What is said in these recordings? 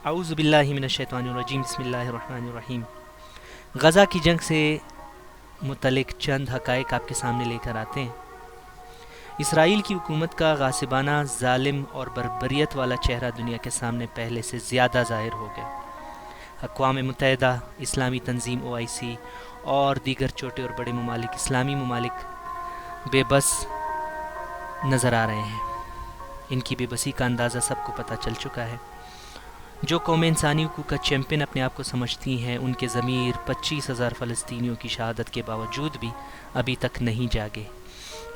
اعوذ باللہ من الشیطان الرجیم، بسم اللہ الرحمن الرحیم۔ غزہ کی جنگ سے متعلق چند حقائق آپ کے سامنے لے کر آتے ہیں۔ اسرائیل کی حکومت کا غاصبانہ، ظالم اور بربریت والا چہرہ دنیا کے سامنے پہلے سے زیادہ ظاہر ہو گیا۔ اقوام متحدہ، اسلامی تنظیم OIC اور دیگر چھوٹے اور بڑے ممالک، اسلامی ممالک بے بس نظر آ رہے ہیں۔ ان کی بے بسی کا اندازہ سب کو پتہ چل چکا ہے۔ جو قومیں انسانی حقوق کا چیمپئن اپنے آپ کو سمجھتی ہیں، ان کے ضمیر 25,000 فلسطینیوں کی شہادت کے باوجود بھی ابھی تک نہیں جاگے۔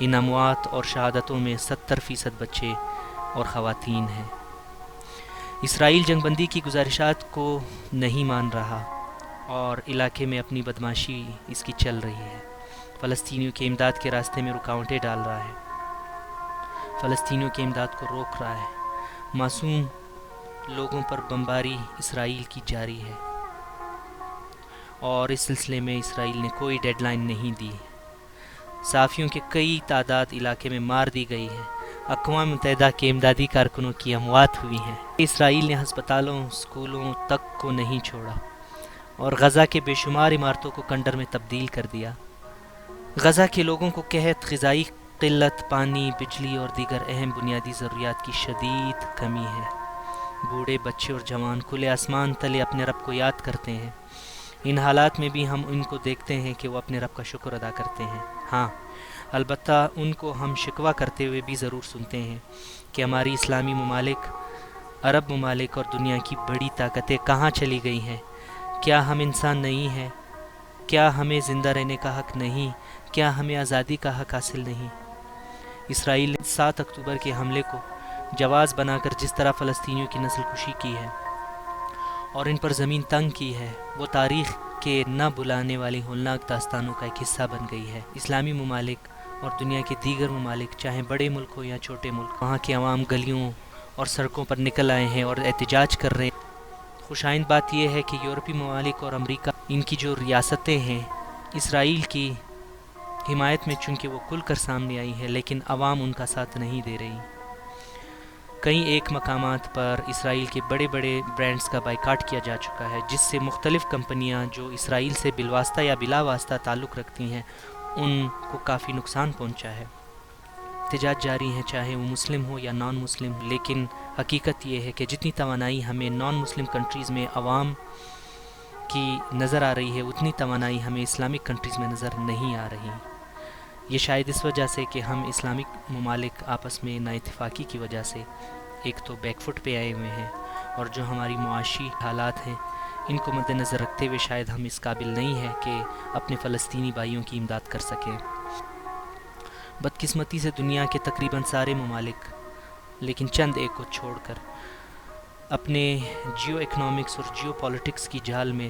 ان اموات اور شہادتوں میں 70% بچے اور خواتین ہیں۔ اسرائیل جنگ بندی کی گزارشات کو نہیں مان رہا اور علاقے میں اپنی بدماشی اس کی چل رہی ہے۔ فلسطینیوں کی امداد کے راستے میں رکاوٹیں ڈال رہا ہے، فلسطینیوں کی امداد کو روک رہا ہے۔ معصوم لوگوں پر بمباری اسرائیل کی جاری ہے اور اس سلسلے میں اسرائیل نے کوئی ڈیڈ لائن نہیں دی۔ صحافیوں کے کئی تعداد علاقے میں مار دی گئی ہے۔ اقوام متحدہ کے امدادی کارکنوں کی اموات ہوئی ہیں۔ اسرائیل نے ہسپتالوں، اسکولوں تک کو نہیں چھوڑا اور غزہ کے بے شمار عمارتوں کو کنڈر میں تبدیل کر دیا۔ غزہ کے لوگوں کو قحط، غذائی قلت، پانی، بجلی اور دیگر اہم بنیادی ضروریات کی شدید کمی ہے۔ بوڑھے، بچے اور جوان کھلے آسمان تلے اپنے رب کو یاد کرتے ہیں۔ ان حالات میں بھی ہم ان کو دیکھتے ہیں کہ وہ اپنے رب کا شکر ادا کرتے ہیں۔ ہاں، البتہ ان کو ہم شکوہ کرتے ہوئے بھی ضرور سنتے ہیں کہ ہماری اسلامی ممالک، عرب ممالک اور دنیا کی بڑی طاقتیں کہاں چلی گئی ہیں؟ کیا ہم انسان نہیں ہیں؟ کیا ہمیں زندہ رہنے کا حق نہیں؟ کیا ہمیں آزادی کا حق حاصل نہیں؟ اسرائیل نے 7 اکتوبر کے حملے کو جواز بنا کر جس طرح فلسطینیوں کی نسل کشی کی ہے اور ان پر زمین تنگ کی ہے، وہ تاریخ کے نہ بھلانے والی ہولناک داستانوں کا ایک حصہ بن گئی ہے۔ اسلامی ممالک اور دنیا کے دیگر ممالک، چاہے بڑے ملک ہو یا چھوٹے ملک، وہاں کے عوام گلیوں اور سڑکوں پر نکل آئے ہیں اور احتجاج کر رہے ہیں۔ خوشائند بات یہ ہے کہ یورپی ممالک اور امریکہ، ان کی جو ریاستیں ہیں، اسرائیل کی حمایت میں چونکہ وہ کھل کر سامنے آئی ہیں، لیکن عوام ان کا ساتھ نہیں دے رہی۔ کئی ایک مقامات پر اسرائیل کے بڑے بڑے برانڈز کا بائیکاٹ کیا جا چکا ہے، جس سے مختلف کمپنیاں جو اسرائیل سے بالواسطہ یا بلا واسطہ تعلق رکھتی ہیں، ان کو کافی نقصان پہنچا ہے۔ احتجاج جاری ہیں، چاہے وہ مسلم ہو یا نان مسلم، لیکن حقیقت یہ ہے کہ جتنی توانائی ہمیں نان مسلم کنٹریز میں عوام کی نظر آ رہی ہے، اتنی توانائی ہمیں اسلامک کنٹریز میں نظر نہیں آ رہی۔ یہ شاید اس وجہ سے کہ ہم اسلامک ممالک آپس میں نا اتفاقی کی وجہ سے ایک تو بیک فٹ پہ آئے ہوئے ہیں، اور جو ہماری معاشی حالات ہیں ان کو مد نظر رکھتے ہوئے شاید ہم اس قابل نہیں ہیں کہ اپنے فلسطینی بھائیوں کی امداد کر سکیں۔ بدقسمتی سے دنیا کے تقریباً سارے ممالک، لیکن چند ایک کو چھوڑ کر، اپنے جیو اکنامکس اور جیو پالیٹکس کی جال میں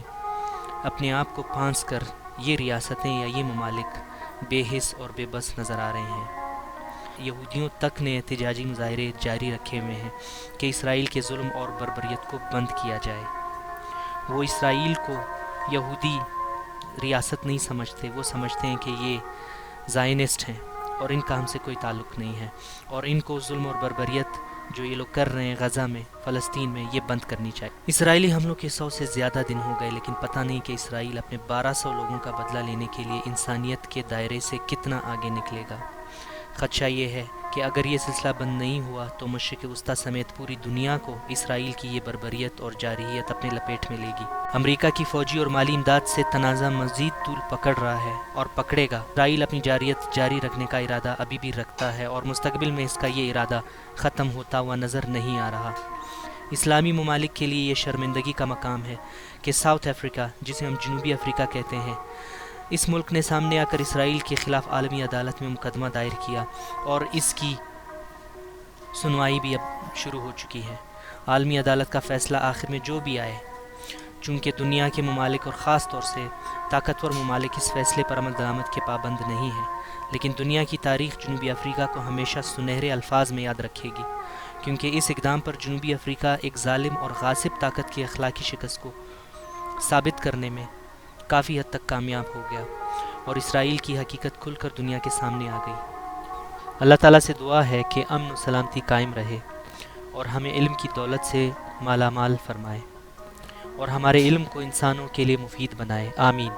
اپنے آپ کو پھانس کر یہ ریاستیں یا یہ ممالک بے حس اور بے بس نظر آ رہے ہیں۔ یہودیوں تک نے احتجاجی مظاہرے جاری رکھے ہوئے ہیں کہ اسرائیل کے ظلم اور بربریت کو بند کیا جائے۔ وہ اسرائیل کو یہودی ریاست نہیں سمجھتے، وہ سمجھتے ہیں کہ یہ زائنسٹ ہیں اور ان کا ہم سے کوئی تعلق نہیں ہے، اور ان کو ظلم اور بربریت جو یہ لوگ کر رہے ہیں غزہ میں، فلسطین میں، یہ بند کرنی چاہیے۔ اسرائیلی حملوں کے 100 سے زیادہ دن ہو گئے، لیکن پتہ نہیں کہ اسرائیل اپنے 1200 لوگوں کا بدلہ لینے کے لیے انسانیت کے دائرے سے کتنا آگے نکلے گا۔ خدشہ یہ ہے کہ اگر یہ سلسلہ بند نہیں ہوا تو مشرق وسطیٰ سمیت پوری دنیا کو اسرائیل کی یہ بربریت اور جارحیت اپنے لپیٹ میں لے گی۔ امریکہ کی فوجی اور مالی امداد سے تنازع مزید طول پکڑ رہا ہے اور پکڑے گا۔ اسرائیل اپنی جارحیت جاری رکھنے کا ارادہ ابھی بھی رکھتا ہے اور مستقبل میں اس کا یہ ارادہ ختم ہوتا ہوا نظر نہیں آ رہا۔ اسلامی ممالک کے لیے یہ شرمندگی کا مقام ہے کہ ساؤتھ افریقہ، جسے ہم جنوبی افریقہ کہتے ہیں، اس ملک نے سامنے آ کر اسرائیل کے خلاف عالمی عدالت میں مقدمہ دائر کیا اور اس کی سنوائی بھی اب شروع ہو چکی ہے۔ عالمی عدالت کا فیصلہ آخر میں جو بھی آئے، چونکہ دنیا کے ممالک اور خاص طور سے طاقتور ممالک اس فیصلے پر عمل درآمد کے پابند نہیں ہیں، لیکن دنیا کی تاریخ جنوبی افریقہ کو ہمیشہ سنہرے الفاظ میں یاد رکھے گی، کیونکہ اس اقدام پر جنوبی افریقہ ایک ظالم اور غاصب طاقت کی اخلاقی شکست کو ثابت کرنے میں کافی حد تک کامیاب ہو گیا اور اسرائیل کی حقیقت کھل کر دنیا کے سامنے آ گئی۔ اللہ تعالیٰ سے دعا ہے کہ امن و سلامتی قائم رہے اور ہمیں علم کی دولت سے مالا مال فرمائے، اور ہمارے علم کو انسانوں کے لیے مفید بنائے، آمین۔